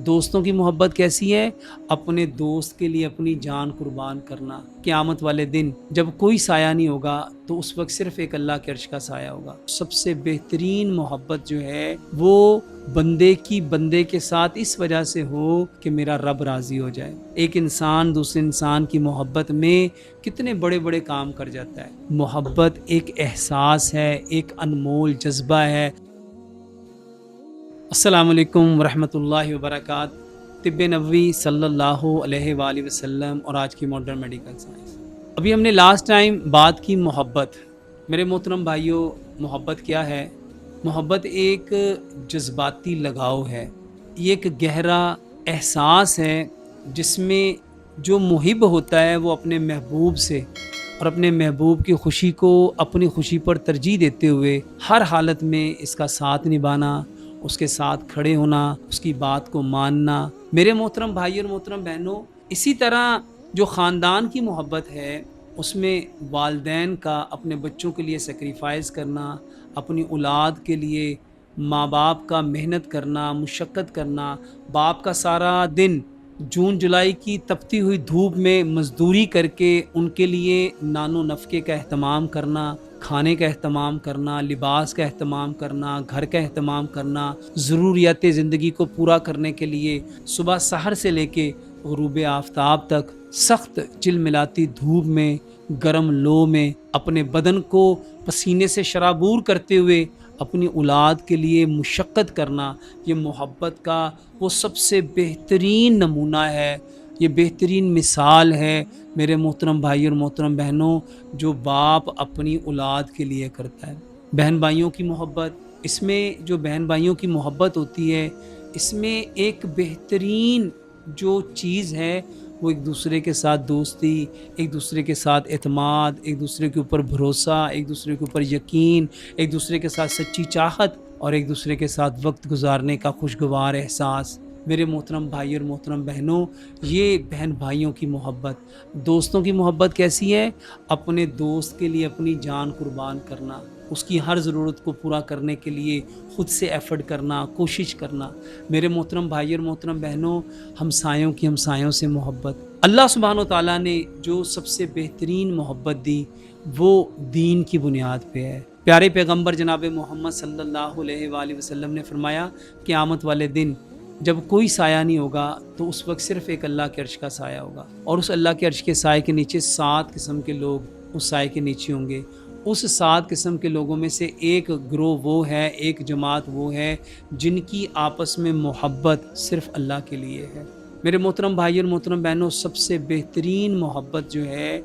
دوستوں کی محبت کیسی ہے؟ اپنے دوست کے لیے اپنی جان قربان کرنا۔ قیامت والے دن جب کوئی سایہ نہیں ہوگا تو اس وقت صرف ایک اللہ کے عرش کا سایہ ہوگا۔ سب سے بہترین محبت جو ہے وہ بندے کی بندے کے ساتھ اس وجہ سے ہو کہ میرا رب راضی ہو جائے۔ ایک انسان دوسرے انسان کی محبت میں کتنے بڑے بڑے کام کر جاتا ہے۔ محبت ایک احساس ہے، ایک انمول جذبہ ہے۔ السلام علیکم ورحمۃ اللہ وبرکاتہ۔ طب نبوی صلی اللہ علیہ وآلہ وسلم اور آج کی ماڈرن میڈیکل سائنس۔ ابھی ہم نے لاسٹ ٹائم بات کی محبت۔ میرے محترم بھائیوں، محبت کیا ہے؟ محبت ایک جذباتی لگاؤ ہے، یہ ایک گہرا احساس ہے جس میں جو محب ہوتا ہے وہ اپنے محبوب سے اور اپنے محبوب کی خوشی کو اپنی خوشی پر ترجیح دیتے ہوئے ہر حالت میں اس کا ساتھ نبھانا، اس کے ساتھ کھڑے ہونا، اس کی بات کو ماننا۔ میرے محترم بھائی اور محترم بہنوں، اسی طرح جو خاندان کی محبت ہے اس میں والدین کا اپنے بچوں کے لیے سیکریفائز کرنا، اپنی اولاد کے لیے ماں باپ کا محنت کرنا، مشقت کرنا، باپ کا سارا دن جون جولائی کی تپتی ہوئی دھوپ میں مزدوری کر کے ان کے لیے نان و نفقے کا اہتمام کرنا، کھانے کا اہتمام کرنا، لباس کا اہتمام کرنا، گھر کا اہتمام کرنا، ضروریات زندگی کو پورا کرنے کے لیے صبح سحر سے لے کے غروب آفتاب تک سخت چلملاتی دھوپ میں، گرم لو میں اپنے بدن کو پسینے سے شرابور کرتے ہوئے اپنی اولاد کے لیے مشقت کرنا، یہ محبت کا وہ سب سے بہترین نمونہ ہے، یہ بہترین مثال ہے میرے محترم بھائی اور محترم بہنوں، جو باپ اپنی اولاد کے لیے کرتا ہے۔ بہن بھائیوں کی محبت، اس میں جو بہن بھائیوں کی محبت ہوتی ہے اس میں ایک بہترین جو چیز ہے وہ ایک دوسرے کے ساتھ دوستی، ایک دوسرے کے ساتھ اعتماد، ایک دوسرے کے اوپر بھروسہ، ایک دوسرے کے اوپر یقین، ایک دوسرے کے ساتھ سچی چاہت اور ایک دوسرے کے ساتھ وقت گزارنے کا خوشگوار احساس۔ میرے محترم بھائی اور محترم بہنوں، یہ بہن بھائیوں کی محبت۔ دوستوں کی محبت کیسی ہے؟ اپنے دوست کے لیے اپنی جان قربان کرنا، اس کی ہر ضرورت کو پورا کرنے کے لیے خود سے ایفرٹ کرنا، کوشش کرنا۔ میرے محترم بھائی اور محترم بہنوں، ہمسایوں سے محبت۔ اللہ سبحانہ و تعالیٰ نے جو سب سے بہترین محبت دی وہ دین کی بنیاد پہ ہے۔ پیارے پیغمبر جناب محمد صلی اللہ علیہ وآلہ وسلم نے فرمایا، قیامت والے دن جب کوئی سایہ نہیں ہوگا تو اس وقت صرف ایک اللہ کے عرش کا سایہ ہوگا، اور اس اللہ کے عرش کے سائے کے نیچے 7 قسم کے لوگ اس سائے کے نیچے ہوں گے۔ اس 7 قسم کے لوگوں میں سے ایک گروہ وہ ہے، ایک جماعت وہ ہے جن کی آپس میں محبت صرف اللہ کے لیے ہے۔ میرے محترم بھائی اور محترم بہنوں، سب سے بہترین محبت جو ہے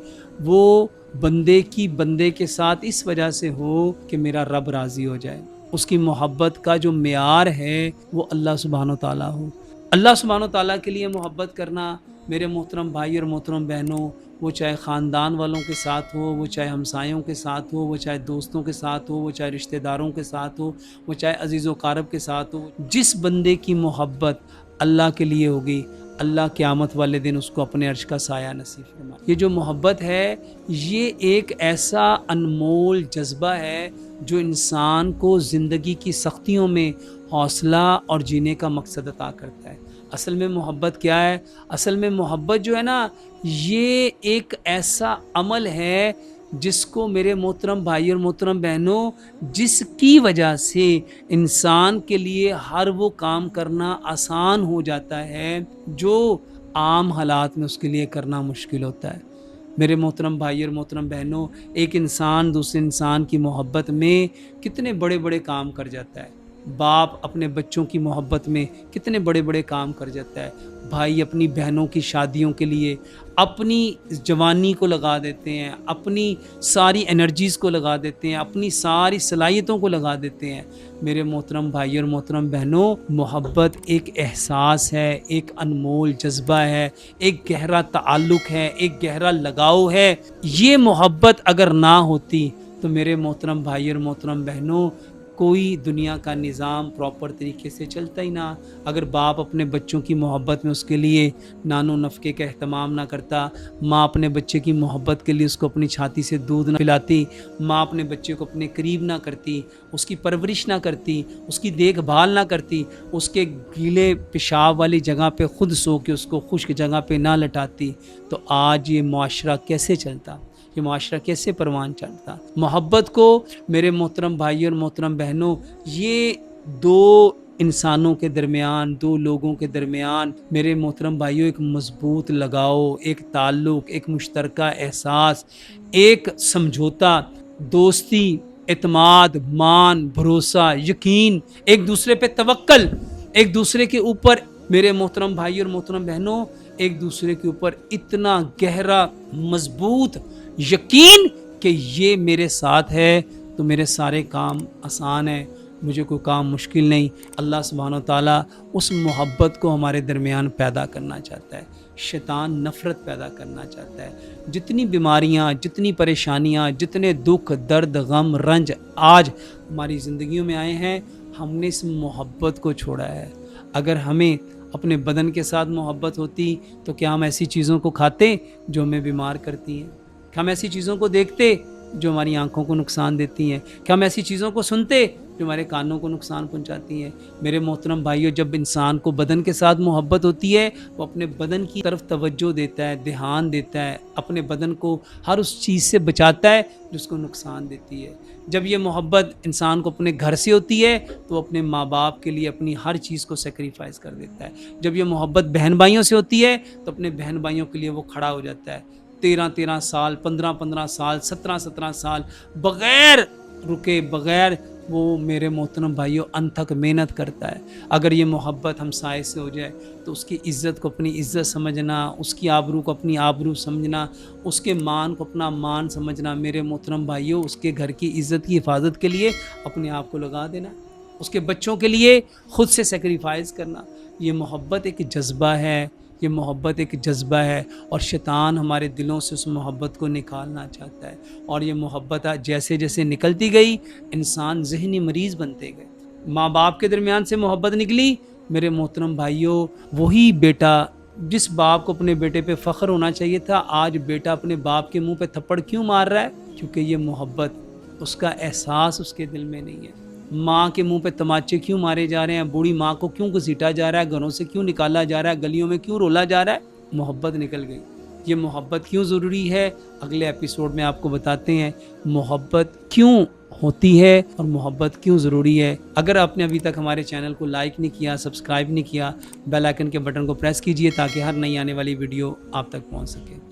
وہ بندے کی بندے کے ساتھ اس وجہ سے ہو کہ میرا رب راضی ہو جائے۔ اس کی محبت کا جو معیار ہے وہ اللہ سبحانہ و تعالیٰ ہو۔ اللہ سبحانہ و تعالیٰ کے لیے محبت کرنا میرے محترم بھائی اور محترم بہنوں، وہ چاہے خاندان والوں کے ساتھ ہو، وہ چاہے ہمسایوں کے ساتھ ہو، وہ چاہے دوستوں کے ساتھ ہو، وہ چاہے رشتہ داروں کے ساتھ ہو، وہ چاہے عزیز و اقارب کے ساتھ ہو، جس بندے کی محبت اللہ کے لیے ہوگی، اللہ قیامت والے دن اس کو اپنے عرش کا سایہ نصیب فرمائے۔ یہ جو محبت ہے یہ ایک ایسا انمول جذبہ ہے جو انسان کو زندگی کی سختیوں میں حوصلہ اور جینے کا مقصد عطا کرتا ہے۔ اصل میں محبت کیا ہے؟ اصل میں محبت جو ہے نا، یہ ایک ایسا عمل ہے جس کو میرے محترم بھائی اور محترم بہنوں، جس کی وجہ سے انسان کے لیے ہر وہ کام کرنا آسان ہو جاتا ہے جو عام حالات میں اس کے لیے کرنا مشکل ہوتا ہے۔ میرے محترم بھائی اور محترم بہنوں، ایک انسان دوسرے انسان کی محبت میں کتنے بڑے بڑے کام کر جاتا ہے۔ باپ اپنے بچوں کی محبت میں کتنے بڑے بڑے کام کر جاتا ہے۔ بھائی اپنی بہنوں کی شادیوں کے لیے اپنی جوانی کو لگا دیتے ہیں، اپنی ساری انرجیز کو لگا دیتے ہیں، اپنی ساری صلاحیتوں کو لگا دیتے ہیں۔ میرے محترم بھائی اور محترم بہنوں، محبت ایک احساس ہے، ایک انمول جذبہ ہے، ایک گہرا تعلق ہے، ایک گہرا لگاؤ ہے۔ یہ محبت اگر نہ ہوتی تو میرے محترم بھائی اور محترم بہنوں، کوئی دنیا کا نظام پراپر طریقے سے چلتا ہی نہ. اگر باپ اپنے بچوں کی محبت میں اس کے لیے نان و نفقے کا اہتمام نہ کرتا, ماں اپنے بچے کی محبت کے لیے اس کو اپنی چھاتی سے دودھ نہ پلاتی, ماں اپنے بچے کو اپنے قریب نہ کرتی, اس کی پرورش نہ کرتی, اس کی دیکھ بھال نہ کرتی, اس کے گیلے پیشاب والی جگہ پہ خود سو کے اس کو خشک جگہ پہ نہ لٹاتی, تو آج یہ معاشرہ کیسے چلتا, یہ معاشرہ کیسے پروان چڑھتا. محبت کو میرے محترم بھائی اور محترم بہنوں, یہ دو انسانوں کے درمیان, دو لوگوں کے درمیان میرے محترم بھائیوں ایک مضبوط لگاؤ, ایک تعلق, ایک مشترکہ احساس, ایک سمجھوتا, دوستی, اعتماد, مان, بھروسہ, یقین, ایک دوسرے پہ توکل, ایک دوسرے کے اوپر میرے محترم بھائی اور محترم بہنوں ایک دوسرے کے اوپر اتنا گہرا مضبوط یقین کہ یہ میرے ساتھ ہے تو میرے سارے کام آسان ہیں, مجھے کوئی کام مشکل نہیں. اللہ سبحانہ و تعالیٰ اس محبت کو ہمارے درمیان پیدا کرنا چاہتا ہے. شیطان نفرت پیدا کرنا چاہتا ہے. جتنی بیماریاں, جتنی پریشانیاں, جتنے دکھ, درد, غم, رنج آج ہماری زندگیوں میں آئے ہیں, ہم نے اس محبت کو چھوڑا ہے. اگر ہمیں اپنے بدن کے ساتھ محبت ہوتی تو کیا ہم ایسی چیزوں کو کھاتے جو ہمیں بیمار کرتی ہیں؟ ہم ایسی چیزوں کو دیکھتے جو ہماری آنکھوں کو نقصان دیتی ہیں؟ کیا ہم ایسی چیزوں کو سنتے جو ہمارے کانوں کو نقصان پہنچاتی ہیں؟ میرے محترم بھائیوں, جب انسان کو بدن کے ساتھ محبت ہوتی ہے وہ اپنے بدن کی طرف توجہ دیتا ہے, دھیان دیتا ہے, اپنے بدن کو ہر اس چیز سے بچاتا ہے جو اس کو نقصان دیتی ہے. جب یہ محبت انسان کو اپنے گھر سے ہوتی ہے تو اپنے ماں باپ کے لیے اپنی ہر چیز کو سیکریفائز کر دیتا ہے. جب یہ محبت بہن بھائیوں سے ہوتی ہے تو اپنے بہن بھائیوں کے لیے وہ کھڑا ہو جاتا ہے. 13 سال, 15 سال, 17 سال بغیر رکے, بغیر وہ میرے محترم بھائیوں انتھک محنت کرتا ہے. اگر یہ محبت ہمسائے سے ہو جائے تو اس کی عزت کو اپنی عزت سمجھنا, اس کی آبرو کو اپنی آبرو سمجھنا, اس کے مان کو اپنا مان سمجھنا. میرے محترم بھائیوں, اس کے گھر کی عزت کی حفاظت کے لیے اپنے آپ کو لگا دینا, اس کے بچوں کے لیے خود سے سیکریفائز کرنا. یہ محبت ایک جذبہ ہے, یہ محبت ایک جذبہ ہے, اور شیطان ہمارے دلوں سے اس محبت کو نکالنا چاہتا ہے. اور یہ محبت جیسے جیسے نکلتی گئی انسان ذہنی مریض بنتے گئے. ماں باپ کے درمیان سے محبت نکلی, میرے محترم بھائیوں وہی بیٹا جس باپ کو اپنے بیٹے پہ فخر ہونا چاہیے تھا, آج بیٹا اپنے باپ کے منہ پہ تھپڑ کیوں مار رہا ہے؟ کیونکہ یہ محبت, اس کا احساس اس کے دل میں نہیں ہے. ماں کے منہ پہ تماچے کیوں مارے جا رہے ہیں, بوڑھی ماں کو کیوں گھسیٹا جا رہا ہے, گھروں سے کیوں نکالا جا رہا ہے, گلیوں میں کیوں رولا جا رہا ہے؟ محبت نکل گئی. یہ محبت کیوں ضروری ہے اگلے ایپیسوڈ میں آپ کو بتاتے ہیں. محبت کیوں ہوتی ہے اور محبت کیوں ضروری ہے. اگر آپ نے ابھی تک ہمارے چینل کو لائک نہیں کیا, سبسکرائب نہیں کیا, بیل آئیکن کے بٹن کو پریس کیجئے تاکہ ہر نئی آنے والی ویڈیو آپ تک پہنچ سکے.